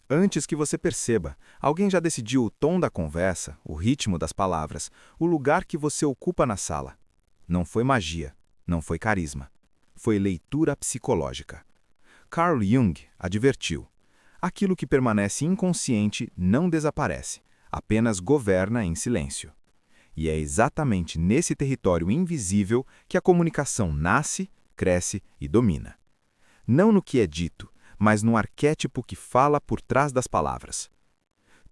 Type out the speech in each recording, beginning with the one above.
Antes que você perceba, alguém já decidiu o tom da conversa, o ritmo das palavras, o lugar que você ocupa na sala. Não foi magia, não foi carisma. Foi leitura psicológica. Carl Jung advertiu: aquilo que permanece inconsciente não desaparece, apenas governa em silêncio. E é exatamente nesse território invisível que a comunicação nasce, cresce e domina. Não no que é dito, mas no arquétipo que fala por trás das palavras.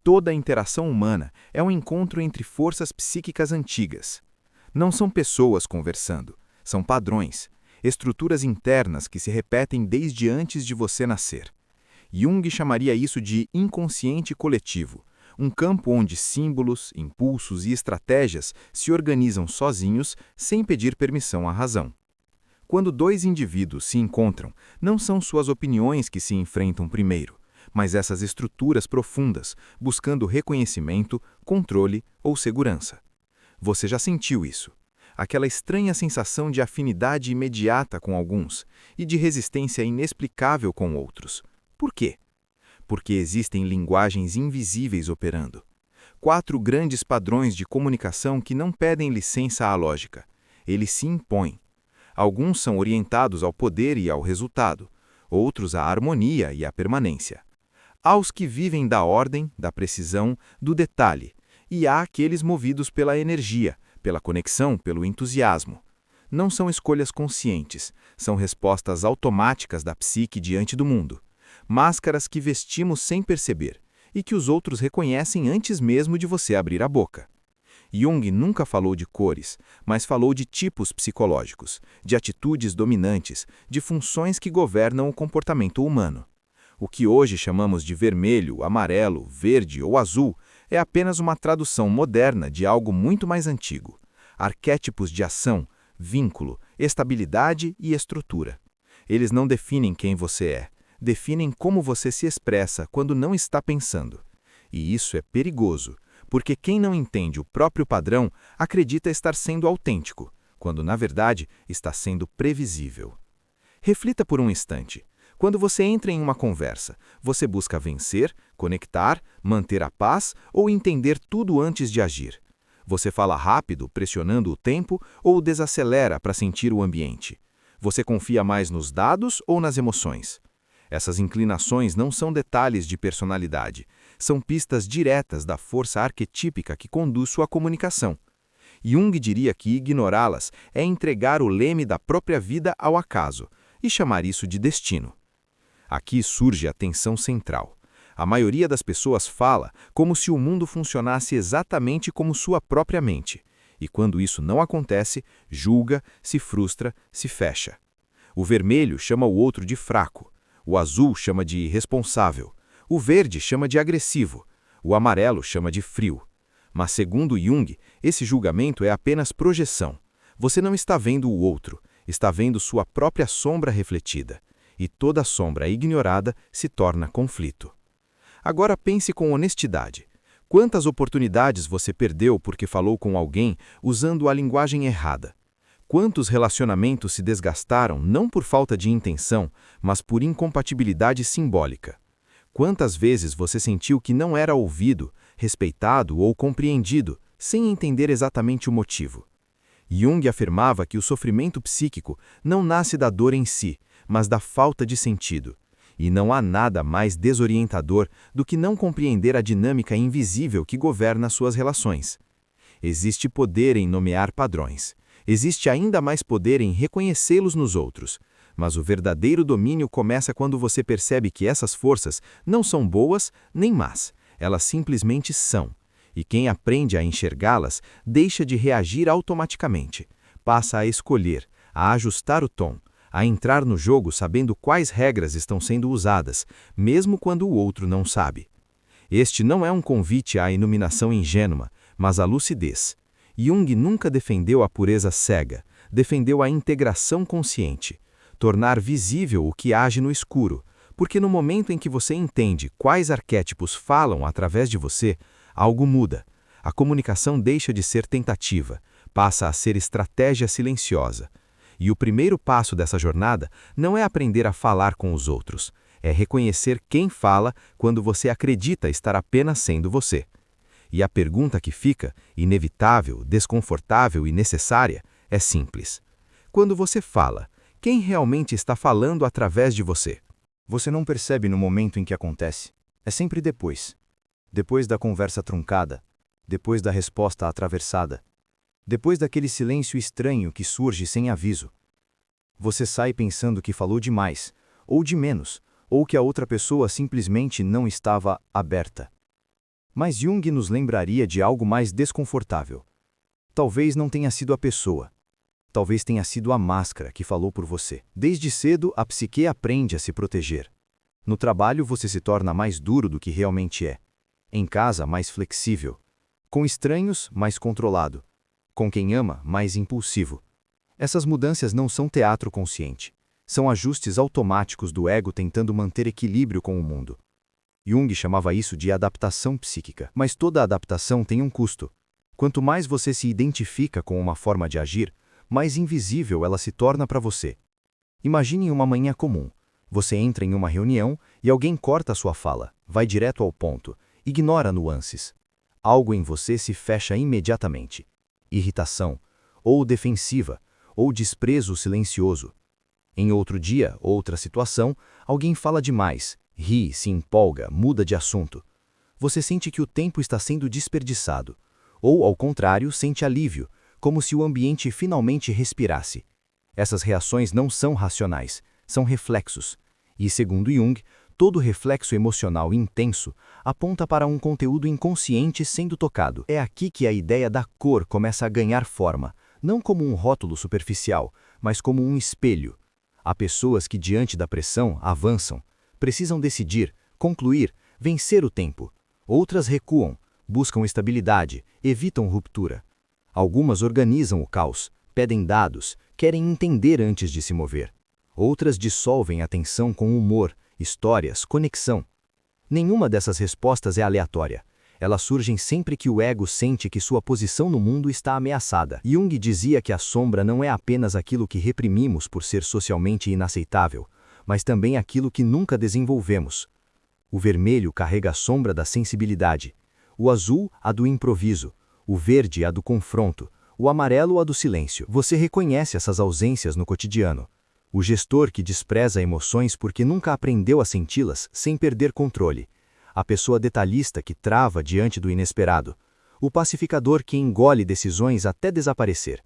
Toda a interação humana é um encontro entre forças psíquicas antigas. Não são pessoas conversando, são padrões, estruturas internas que se repetem desde antes de você nascer. Jung chamaria isso de inconsciente coletivo, um campo onde símbolos, impulsos e estratégias se organizam sozinhos sem pedir permissão à razão. Quando dois indivíduos se encontram, não são suas opiniões que se enfrentam primeiro, mas essas estruturas profundas, buscando reconhecimento, controle ou segurança. Você já sentiu isso? Aquela estranha sensação de afinidade imediata com alguns e de resistência inexplicável com outros. Por quê? Porque existem linguagens invisíveis operando. 4 grandes padrões de comunicação que não pedem licença à lógica. Eles se impõem. Alguns são orientados ao poder e ao resultado, outros à harmonia e à permanência. Há os que vivem da ordem, da precisão, do detalhe, e há aqueles movidos pela energia, pela conexão, pelo entusiasmo. Não são escolhas conscientes, são respostas automáticas da psique diante do mundo. Máscaras que vestimos sem perceber, e que os outros reconhecem antes mesmo de você abrir a boca. Jung nunca falou de cores, mas falou de tipos psicológicos, de atitudes dominantes, de funções que governam o comportamento humano. O que hoje chamamos de vermelho, amarelo, verde ou azul é apenas uma tradução moderna de algo muito mais antigo. Arquétipos de ação, vínculo, estabilidade e estrutura. Eles não definem quem você é, definem como você se expressa quando não está pensando. E isso é perigoso, porque quem não entende o próprio padrão acredita estar sendo autêntico, quando na verdade está sendo previsível. Reflita por um instante. Quando você entra em uma conversa, você busca vencer, conectar, manter a paz ou entender tudo antes de agir. Você fala rápido, pressionando o tempo, ou desacelera para sentir o ambiente. Você confia mais nos dados ou nas emoções? Essas inclinações não são detalhes de personalidade, são pistas diretas da força arquetípica que conduz sua comunicação. Jung diria que ignorá-las é entregar o leme da própria vida ao acaso, e chamar isso de destino. Aqui surge a tensão central. A maioria das pessoas fala como se o mundo funcionasse exatamente como sua própria mente, e quando isso não acontece, julga, se frustra, se fecha. O vermelho chama o outro de fraco. O azul chama de irresponsável, o verde chama de agressivo, o amarelo chama de frio. Mas segundo Jung, esse julgamento é apenas projeção. Você não está vendo o outro, está vendo sua própria sombra refletida. E toda sombra ignorada se torna conflito. Agora pense com honestidade. Quantas oportunidades você perdeu porque falou com alguém usando a linguagem errada? Quantos relacionamentos se desgastaram não por falta de intenção, mas por incompatibilidade simbólica? Quantas vezes você sentiu que não era ouvido, respeitado ou compreendido, sem entender exatamente o motivo? Jung afirmava que o sofrimento psíquico não nasce da dor em si, mas da falta de sentido. E não há nada mais desorientador do que não compreender a dinâmica invisível que governa suas relações. Existe poder em nomear padrões. Existe ainda mais poder em reconhecê-los nos outros, mas o verdadeiro domínio começa quando você percebe que essas forças não são boas nem más, elas simplesmente são. E quem aprende a enxergá-las deixa de reagir automaticamente, passa a escolher, a ajustar o tom, a entrar no jogo sabendo quais regras estão sendo usadas, mesmo quando o outro não sabe. Este não é um convite à iluminação ingênua, mas à lucidez. Jung nunca defendeu a pureza cega, defendeu a integração consciente, tornar visível o que age no escuro, porque no momento em que você entende quais arquétipos falam através de você, algo muda. A comunicação deixa de ser tentativa, passa a ser estratégia silenciosa. E o primeiro passo dessa jornada não é aprender a falar com os outros, É reconhecer quem fala quando você acredita estar apenas sendo você. E a pergunta que fica, inevitável, desconfortável e necessária, é simples. Quando você fala, quem realmente está falando através de você? Você não percebe no momento em que acontece. É sempre depois. Depois da conversa truncada. Depois da resposta atravessada. Depois daquele silêncio estranho que surge sem aviso. Você sai pensando que falou demais, ou de menos, ou que a outra pessoa simplesmente não estava aberta. Mas Jung nos lembraria de algo mais desconfortável. Talvez não tenha sido a pessoa. Talvez tenha sido a máscara que falou por você. Desde cedo, a psique aprende a se proteger. No trabalho, você se torna mais duro do que realmente é. Em casa, mais flexível. Com estranhos, mais controlado. Com quem ama, mais impulsivo. Essas mudanças não são teatro consciente. São ajustes automáticos do ego tentando manter equilíbrio com o mundo. Jung chamava isso de adaptação psíquica. Mas toda adaptação tem um custo. Quanto mais você se identifica com uma forma de agir, mais invisível ela se torna para você. Imagine uma manhã comum. Você entra em uma reunião e alguém corta a sua fala, vai direto ao ponto, ignora nuances. Algo em você se fecha imediatamente. Irritação, ou defensiva, ou desprezo silencioso. Em outro dia, outra situação, alguém fala demais, ri, se empolga, muda de assunto. Você sente que o tempo está sendo desperdiçado. Ou, ao contrário, sente alívio, como se o ambiente finalmente respirasse. Essas reações não são racionais, são reflexos. E, segundo Jung, todo reflexo emocional intenso aponta para um conteúdo inconsciente sendo tocado. É aqui que a ideia da cor começa a ganhar forma, não como um rótulo superficial, mas como um espelho. Há pessoas que, diante da pressão, avançam, precisam decidir, concluir, vencer o tempo. Outras recuam, buscam estabilidade, evitam ruptura. Algumas organizam o caos, pedem dados, querem entender antes de se mover. Outras dissolvem a tensão com humor, histórias, conexão. Nenhuma dessas respostas é aleatória. Elas surgem sempre que o ego sente que sua posição no mundo está ameaçada. Jung dizia que a sombra não é apenas aquilo que reprimimos por ser socialmente inaceitável, mas também aquilo que nunca desenvolvemos. O vermelho carrega a sombra da sensibilidade, o azul a do improviso, o verde a do confronto, o amarelo a do silêncio. Você reconhece essas ausências no cotidiano. O gestor que despreza emoções porque nunca aprendeu a senti-las sem perder controle. A pessoa detalhista que trava diante do inesperado. O pacificador que engole decisões até desaparecer.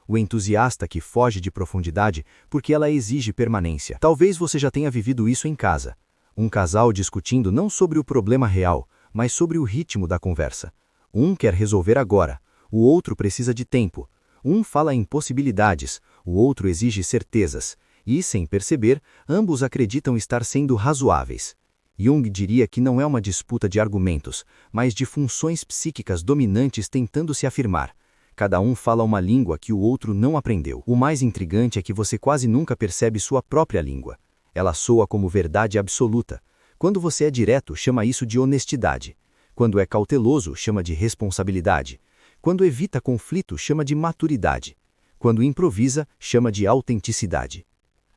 O entusiasta que foge de profundidade porque ela exige permanência. Talvez você já tenha vivido isso em casa. Um casal discutindo não sobre o problema real, mas sobre o ritmo da conversa. Um quer resolver agora, o outro precisa de tempo. Um fala em possibilidades, o outro exige certezas. E, sem perceber, ambos acreditam estar sendo razoáveis. Jung diria que não é uma disputa de argumentos, mas de funções psíquicas dominantes tentando se afirmar. Cada um fala uma língua que o outro não aprendeu. O mais intrigante é que você quase nunca percebe sua própria língua. Ela soa como verdade absoluta. Quando você é direto, chama isso de honestidade. Quando é cauteloso, chama de responsabilidade. Quando evita conflito, chama de maturidade. Quando improvisa, chama de autenticidade.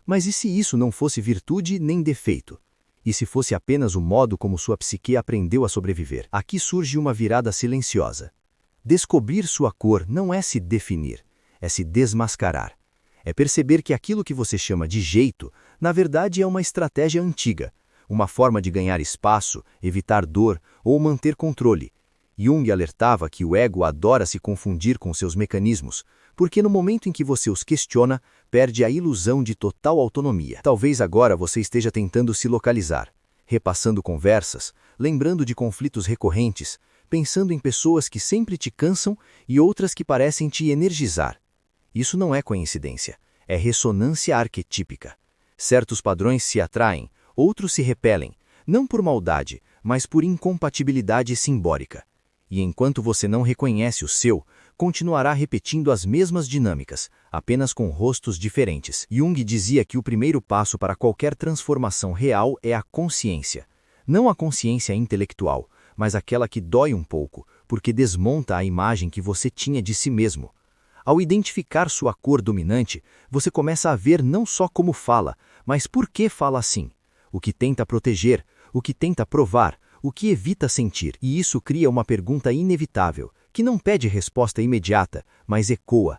Mas e se isso não fosse virtude nem defeito? E se fosse apenas o modo como sua psique aprendeu a sobreviver? Aqui surge uma virada silenciosa. Descobrir sua cor não é se definir, é se desmascarar. É perceber que aquilo que você chama de jeito, na verdade é uma estratégia antiga, uma forma de ganhar espaço, evitar dor ou manter controle. Jung alertava que o ego adora se confundir com seus mecanismos, porque no momento em que você os questiona, perde a ilusão de total autonomia. Talvez agora você esteja tentando se localizar, repassando conversas, lembrando de conflitos recorrentes, pensando em pessoas que sempre te cansam e outras que parecem te energizar. Isso não é coincidência, é ressonância arquetípica. Certos padrões se atraem, outros se repelem, não por maldade, mas por incompatibilidade simbólica. E enquanto você não reconhece o seu, continuará repetindo as mesmas dinâmicas, apenas com rostos diferentes. Jung dizia que o primeiro passo para qualquer transformação real é a consciência. Não a consciência intelectual, mas aquela que dói um pouco, porque desmonta a imagem que você tinha de si mesmo. Ao identificar sua cor dominante, você começa a ver não só como fala, mas por que fala assim. o que tenta proteger, o que tenta provar, o que evita sentir. E isso cria uma pergunta inevitável, que não pede resposta imediata, mas ecoa.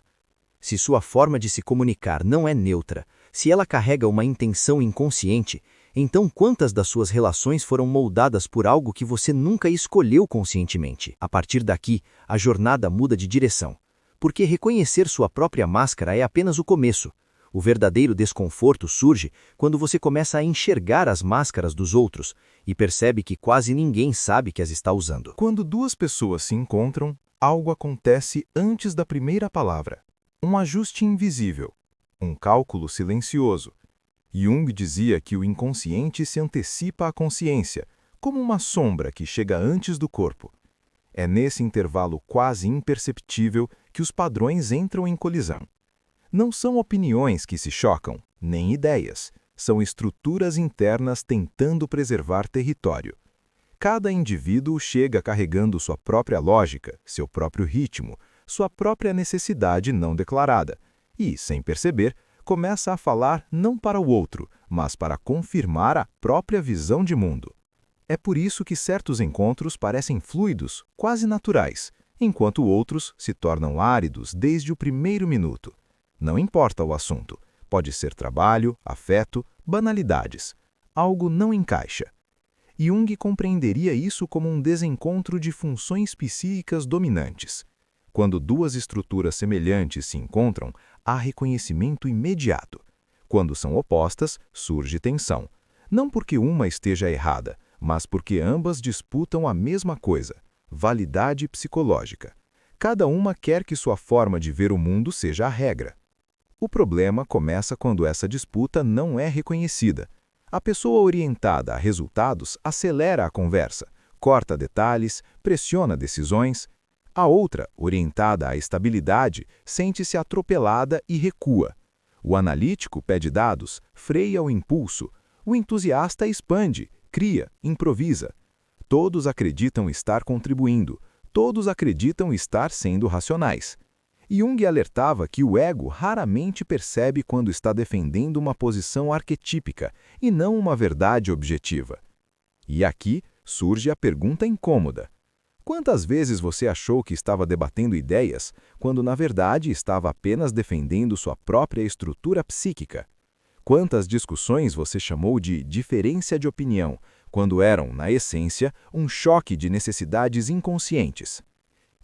Se sua forma de se comunicar não é neutra, se ela carrega uma intenção inconsciente, então quantas das suas relações foram moldadas por algo que você nunca escolheu conscientemente? A partir daqui, a jornada muda de direção. Porque reconhecer sua própria máscara é apenas o começo. O verdadeiro desconforto surge quando você começa a enxergar as máscaras dos outros e percebe que quase ninguém sabe que as está usando. Quando duas pessoas se encontram, algo acontece antes da primeira palavra. Um ajuste invisível, um cálculo silencioso. Jung dizia que o inconsciente se antecipa à consciência, como uma sombra que chega antes do corpo. É nesse intervalo quase imperceptível que os padrões entram em colisão. Não são opiniões que se chocam, nem ideias. São estruturas internas tentando preservar território. Cada indivíduo chega carregando sua própria lógica, seu próprio ritmo, sua própria necessidade não declarada, e, sem perceber, começa a falar não para o outro, mas para confirmar a própria visão de mundo. É por isso que certos encontros parecem fluidos, quase naturais, enquanto outros se tornam áridos desde o primeiro minuto. Não importa o assunto, pode ser trabalho, afeto, banalidades. Algo não encaixa. Jung compreenderia isso como um desencontro de funções psíquicas dominantes. Quando duas estruturas semelhantes se encontram, há reconhecimento imediato. Quando são opostas, surge tensão. Não porque uma esteja errada, mas porque ambas disputam a mesma coisa, validade psicológica. Cada uma quer que sua forma de ver o mundo seja a regra. O problema começa quando essa disputa não é reconhecida. A pessoa orientada a resultados acelera a conversa, corta detalhes, pressiona decisões. A outra, orientada à estabilidade, sente-se atropelada e recua. O analítico pede dados, freia o impulso. O entusiasta expande, cria, improvisa. Todos acreditam estar contribuindo, todos acreditam estar sendo racionais. Jung alertava que o ego raramente percebe quando está defendendo uma posição arquetípica e não uma verdade objetiva. E aqui surge a pergunta incômoda. Quantas vezes você achou que estava debatendo ideias, quando na verdade estava apenas defendendo sua própria estrutura psíquica? Quantas discussões você chamou de diferença de opinião, quando eram, na essência, um choque de necessidades inconscientes?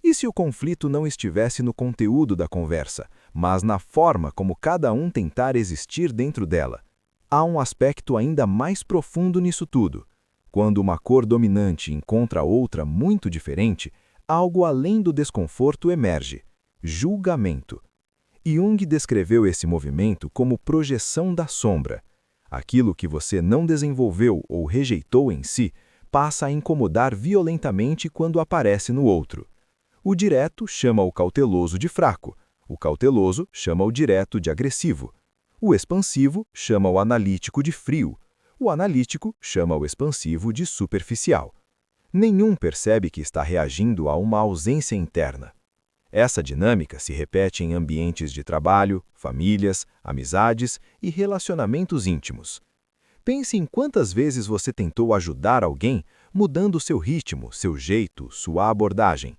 E se o conflito não estivesse no conteúdo da conversa, mas na forma como cada um tentar existir dentro dela? Há um aspecto ainda mais profundo nisso tudo. Quando uma cor dominante encontra outra muito diferente, algo além do desconforto emerge: julgamento. Jung descreveu esse movimento como projeção da sombra. Aquilo que você não desenvolveu ou rejeitou em si passa a incomodar violentamente quando aparece no outro. O direto chama o cauteloso de fraco, o cauteloso chama o direto de agressivo. O expansivo chama o analítico de frio, o analítico chama o expansivo de superficial. Nenhum percebe que está reagindo a uma ausência interna. Essa dinâmica se repete em ambientes de trabalho, famílias, amizades e relacionamentos íntimos. Pense em quantas vezes você tentou ajudar alguém mudando seu ritmo, seu jeito, sua abordagem.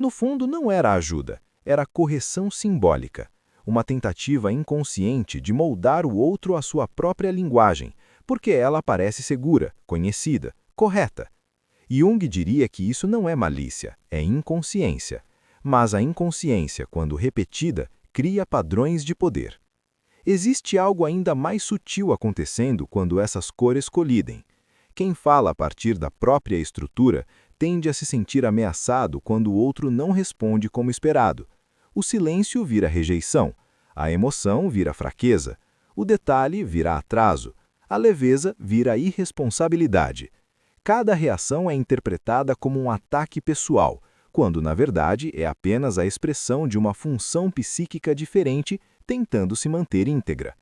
No fundo, não era ajuda, era correção simbólica, uma tentativa inconsciente de moldar o outro à sua própria linguagem, porque ela parece segura, conhecida, correta. Jung diria que isso não é malícia, é inconsciência. Mas a inconsciência, quando repetida, cria padrões de poder. Existe algo ainda mais sutil acontecendo quando essas cores colidem. Quem fala a partir da própria estrutura tende a se sentir ameaçado quando o outro não responde como esperado. O silêncio vira rejeição, a emoção vira fraqueza, o detalhe vira atraso, a leveza vira irresponsabilidade. Cada reação é interpretada como um ataque pessoal, quando na verdade é apenas a expressão de uma função psíquica diferente tentando se manter íntegra.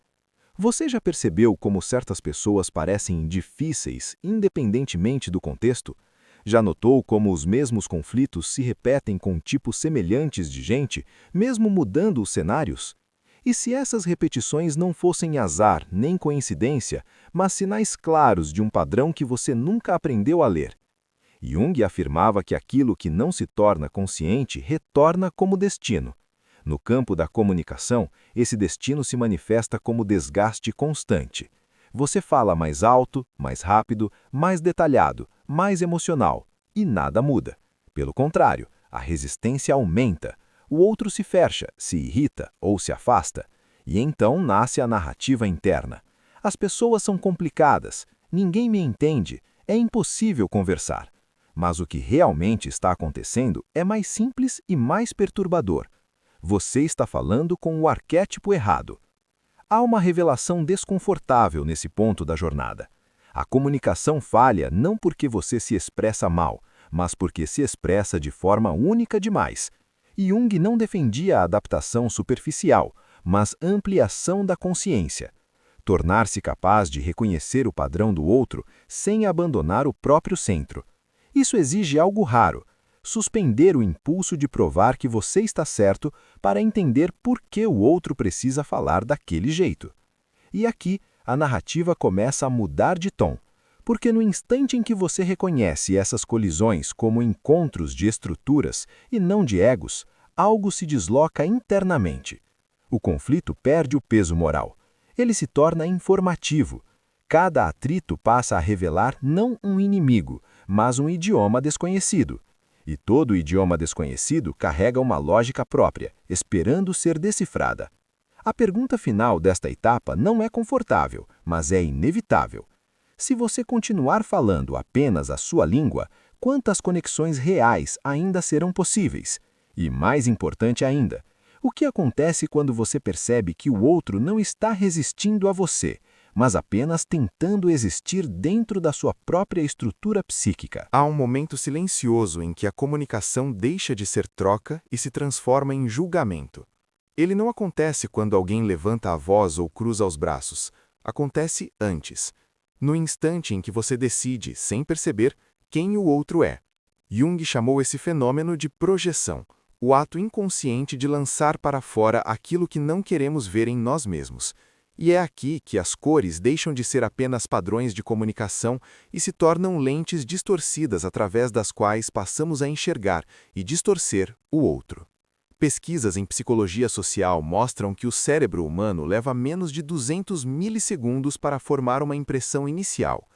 Você já percebeu como certas pessoas parecem difíceis, independentemente do contexto? Já notou como os mesmos conflitos se repetem com tipos semelhantes de gente, mesmo mudando os cenários? E se essas repetições não fossem azar nem coincidência, mas sinais claros de um padrão que você nunca aprendeu a ler? Jung afirmava que aquilo que não se torna consciente retorna como destino. No campo da comunicação, esse destino se manifesta como desgaste constante. Você fala mais alto, mais rápido, mais detalhado, mais emocional, e nada muda. Pelo contrário, a resistência aumenta. O outro se fecha, se irrita ou se afasta. E então nasce a narrativa interna. As pessoas são complicadas, ninguém me entende, é impossível conversar. Mas o que realmente está acontecendo é mais simples e mais perturbador. Você está falando com o arquétipo errado. Há uma revelação desconfortável nesse ponto da jornada. A comunicação falha não porque você se expressa mal, mas porque se expressa de forma única demais. Jung não defendia a adaptação superficial, mas ampliação da consciência. Tornar-se capaz de reconhecer o padrão do outro sem abandonar o próprio centro. Isso exige algo raro: suspender o impulso de provar que você está certo para entender por que o outro precisa falar daquele jeito. E aqui, a narrativa começa a mudar de tom, porque no instante em que você reconhece essas colisões como encontros de estruturas e não de egos, algo se desloca internamente. O conflito perde o peso moral. Ele se torna informativo. Cada atrito passa a revelar não um inimigo, mas um idioma desconhecido. E todo idioma desconhecido carrega uma lógica própria, esperando ser decifrada. A pergunta final desta etapa não é confortável, mas é inevitável. Se você continuar falando apenas a sua língua, quantas conexões reais ainda serão possíveis? E mais importante ainda, o que acontece quando você percebe que o outro não está resistindo a você, mas apenas tentando existir dentro da sua própria estrutura psíquica? Há um momento silencioso em que a comunicação deixa de ser troca e se transforma em julgamento. Ele não acontece quando alguém levanta a voz ou cruza os braços. Acontece antes, no instante em que você decide, sem perceber, quem o outro é. Jung chamou esse fenômeno de projeção, o ato inconsciente de lançar para fora aquilo que não queremos ver em nós mesmos. E é aqui que as cores deixam de ser apenas padrões de comunicação e se tornam lentes distorcidas através das quais passamos a enxergar e distorcer o outro. Pesquisas em psicologia social mostram que o cérebro humano leva menos de 200 milissegundos para formar uma impressão inicial.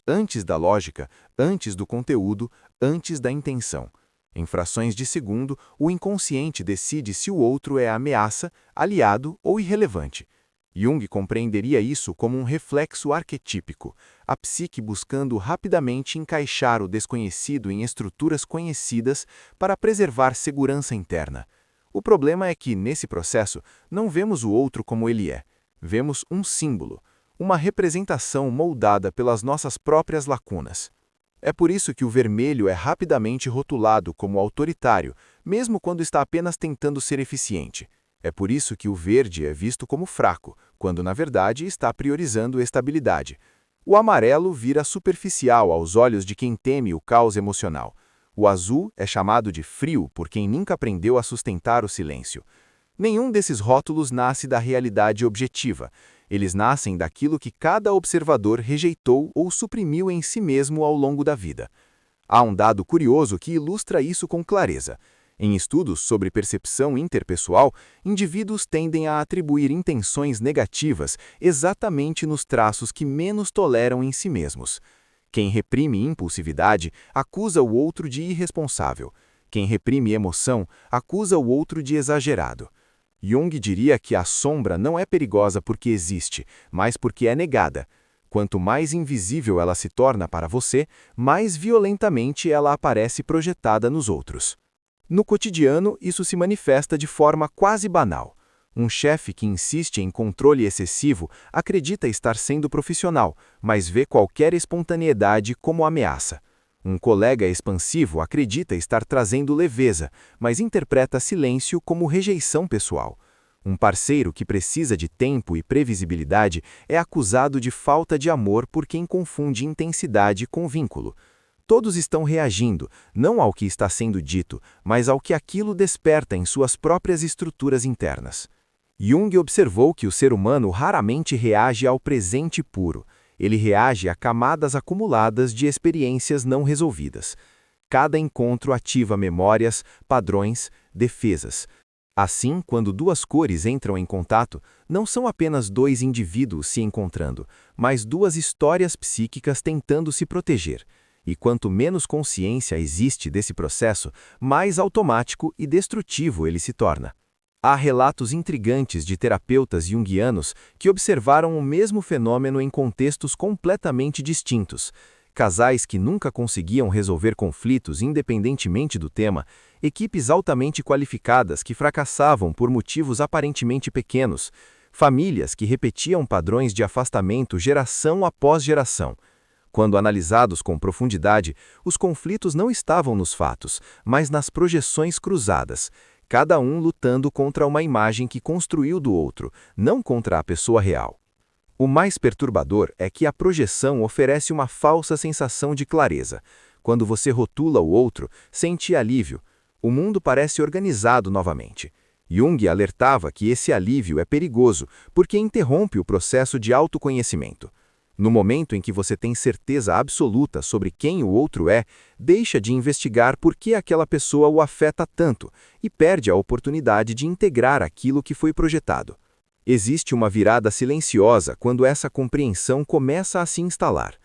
Antes da lógica, antes do conteúdo, antes da intenção. Em frações de segundo, o inconsciente decide se o outro é ameaça, aliado ou irrelevante. Jung compreenderia isso como um reflexo arquetípico, a psique buscando rapidamente encaixar o desconhecido em estruturas conhecidas para preservar segurança interna. O problema é que, nesse processo, não vemos o outro como ele é. Vemos um símbolo, uma representação moldada pelas nossas próprias lacunas. É por isso que o vermelho é rapidamente rotulado como autoritário, mesmo quando está apenas tentando ser eficiente. É por isso que o verde é visto como fraco, quando na verdade está priorizando estabilidade. O amarelo vira superficial aos olhos de quem teme o caos emocional. O azul é chamado de frio por quem nunca aprendeu a sustentar o silêncio. Nenhum desses rótulos nasce da realidade objetiva. Eles nascem daquilo que cada observador rejeitou ou suprimiu em si mesmo ao longo da vida. Há um dado curioso que ilustra isso com clareza. Em estudos sobre percepção interpessoal, indivíduos tendem a atribuir intenções negativas exatamente nos traços que menos toleram em si mesmos. Quem reprime impulsividade acusa o outro de irresponsável. Quem reprime emoção acusa o outro de exagerado. Jung diria que a sombra não é perigosa porque existe, mas porque é negada. Quanto mais invisível ela se torna para você, mais violentamente ela aparece projetada nos outros. No cotidiano, isso se manifesta de forma quase banal. Um chefe que insiste em controle excessivo acredita estar sendo profissional, mas vê qualquer espontaneidade como ameaça. Um colega expansivo acredita estar trazendo leveza, mas interpreta silêncio como rejeição pessoal. Um parceiro que precisa de tempo e previsibilidade é acusado de falta de amor por quem confunde intensidade com vínculo. Todos estão reagindo, não ao que está sendo dito, mas ao que aquilo desperta em suas próprias estruturas internas. Jung observou que o ser humano raramente reage ao presente puro. Ele reage a camadas acumuladas de experiências não resolvidas. Cada encontro ativa memórias, padrões, defesas. Assim, quando duas cores entram em contato, não são apenas dois indivíduos se encontrando, mas duas histórias psíquicas tentando se proteger. E quanto menos consciência existe desse processo, mais automático e destrutivo ele se torna. Há relatos intrigantes de terapeutas junguianos que observaram o mesmo fenômeno em contextos completamente distintos. Casais que nunca conseguiam resolver conflitos independentemente do tema, equipes altamente qualificadas que fracassavam por motivos aparentemente pequenos, famílias que repetiam padrões de afastamento geração após geração. Quando analisados com profundidade, os conflitos não estavam nos fatos, mas nas projeções cruzadas, cada um lutando contra uma imagem que construiu do outro, não contra a pessoa real. O mais perturbador é que a projeção oferece uma falsa sensação de clareza. Quando você rotula o outro, sente alívio. O mundo parece organizado novamente. Jung alertava que esse alívio é perigoso, porque interrompe o processo de autoconhecimento. No momento em que você tem certeza absoluta sobre quem o outro é, deixa de investigar por que aquela pessoa o afeta tanto e perde a oportunidade de integrar aquilo que foi projetado. Existe uma virada silenciosa quando essa compreensão começa a se instalar.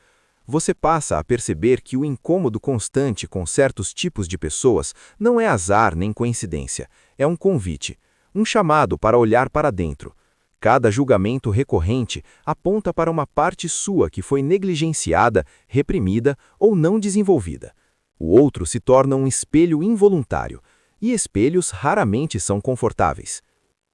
Você passa a perceber que o incômodo constante com certos tipos de pessoas não é azar nem coincidência, é um convite, um chamado para olhar para dentro. Cada julgamento recorrente aponta para uma parte sua que foi negligenciada, reprimida ou não desenvolvida. O outro se torna um espelho involuntário, e espelhos raramente são confortáveis.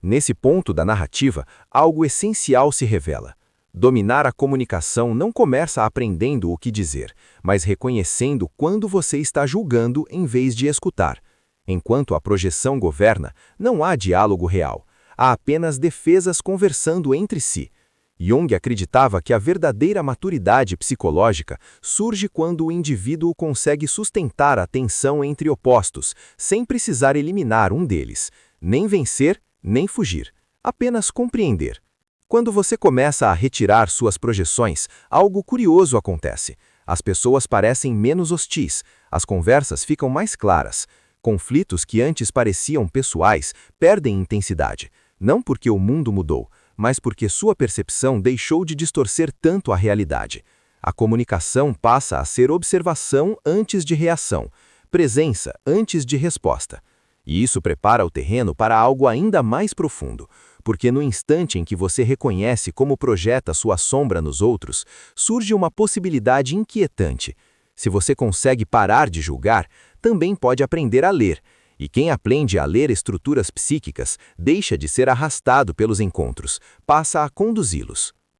Nesse ponto da narrativa, algo essencial se revela. Dominar a comunicação não começa aprendendo o que dizer, mas reconhecendo quando você está julgando em vez de escutar. Enquanto a projeção governa, não há diálogo real. Há apenas defesas conversando entre si. Jung acreditava que a verdadeira maturidade psicológica surge quando o indivíduo consegue sustentar a tensão entre opostos, sem precisar eliminar um deles, nem vencer, nem fugir, apenas compreender. Quando você começa a retirar suas projeções, algo curioso acontece. As pessoas parecem menos hostis, as conversas ficam mais claras. Conflitos que antes pareciam pessoais perdem intensidade, não porque o mundo mudou, mas porque sua percepção deixou de distorcer tanto a realidade. A comunicação passa a ser observação antes de reação, presença antes de resposta. E isso prepara o terreno para algo ainda mais profundo, porque no instante em que você reconhece como projeta sua sombra nos outros, surge uma possibilidade inquietante. Se você consegue parar de julgar, também pode aprender a ler. E quem aprende a ler estruturas psíquicas deixa de ser arrastado pelos encontros, passa a conduzi-los.